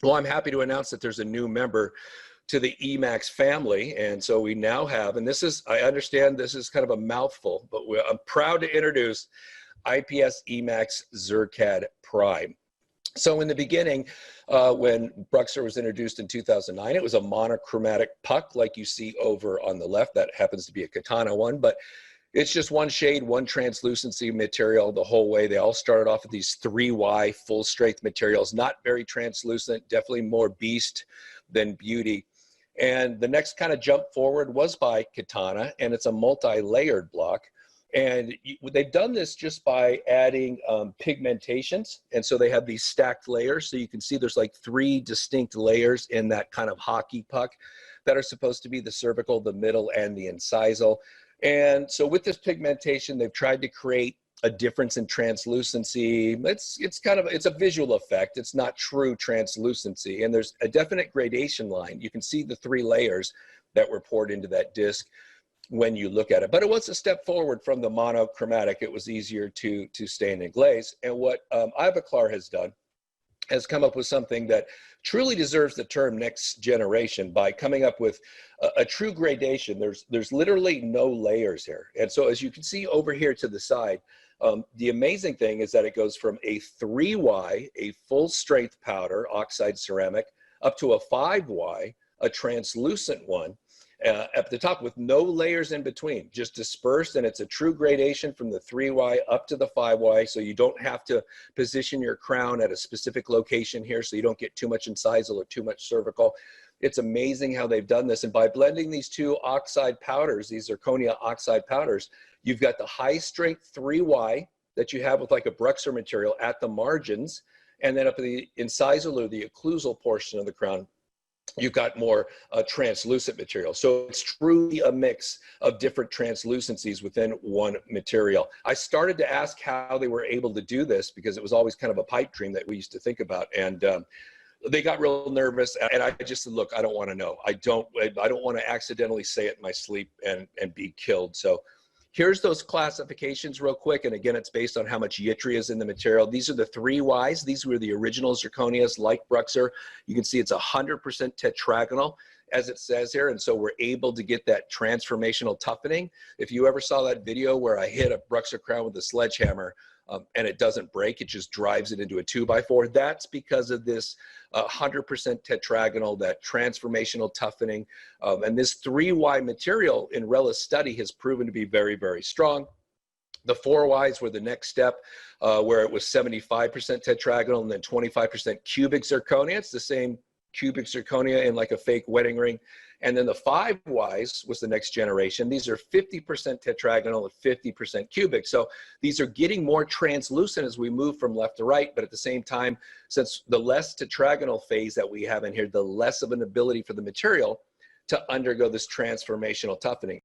Well, I'm happy to announce that there's a new member to the e.max family. And so we now have, and this is, I understand this is kind of a mouthful, but I'm proud to introduce IPS e.max ZirCAD Prime. So in the beginning, when Bruxer was introduced in 2009, it was a monochromatic puck like you see over on the left. That happens to be a Katana one, but it's just one shade, one translucency material the whole way. They all started off with these 3Y full strength materials, not very translucent, definitely more beast than beauty. And the next kind of jump forward was by Katana, and it's a multi-layered block. And they've done this just by adding pigmentations. And so they have these stacked layers. So you can see there's like 3 distinct layers in that kind of hockey puck that are supposed to be the cervical, the middle, and the incisal. And so with this pigmentation, they've tried to create a difference in translucency. It's a visual effect. It's not true translucency. And there's a definite gradation line. You can see the 3 layers that were poured into that disc when you look at it. But it was a step forward from the monochromatic. It was easier to stain and glaze. And what Ivoclar has done has come up with something that truly deserves the term next generation by coming up with a true gradation. There's literally no layers here. And so as you can see over here to the side, the amazing thing is that it goes from a 3Y, a full strength powder, oxide ceramic, up to a 5Y, a translucent one, at the top with no layers in between, just dispersed, and it's a true gradation from the 3Y up to the 5Y, so you don't have to position your crown at a specific location here, so you don't get too much incisal or too much cervical. It's amazing how they've done this, and by blending these 2 oxide powders, these zirconia oxide powders, you've got the high strength 3Y that you have with like a Bruxer material at the margins, and then up at the incisal or the occlusal portion of the crown, you've got more translucent material. So it's truly a mix of different translucencies within one material. I started to ask how they were able to do this because it was always kind of a pipe dream that we used to think about. And they got real nervous, and I just said, look, I don't want to know. I don't want to accidentally say it in my sleep and be killed. So here's those classifications real quick. And again, it's based on how much yttria is in the material. These are the 3Ys. These were the original zirconias like Bruxer. You can see it's 100% tetragonal, as it says here. And so we're able to get that transformational toughening. If you ever saw that video where I hit a Bruxer crown with a sledgehammer and it doesn't break, it just drives it into a 2x4, that's because of this 100% tetragonal, that transformational toughening. And this 3Y material in Rella's study has proven to be very, very strong. The 4Ys were the next step, where it was 75% tetragonal and then 25% cubic zirconia. It's the same cubic zirconia in like a fake wedding ring. And then the 5Ys was the next generation. These are 50% tetragonal and 50% cubic. So these are getting more translucent as we move from left to right, but at the same time, since the less tetragonal phase that we have in here, the less of an ability for the material to undergo this transformational toughening.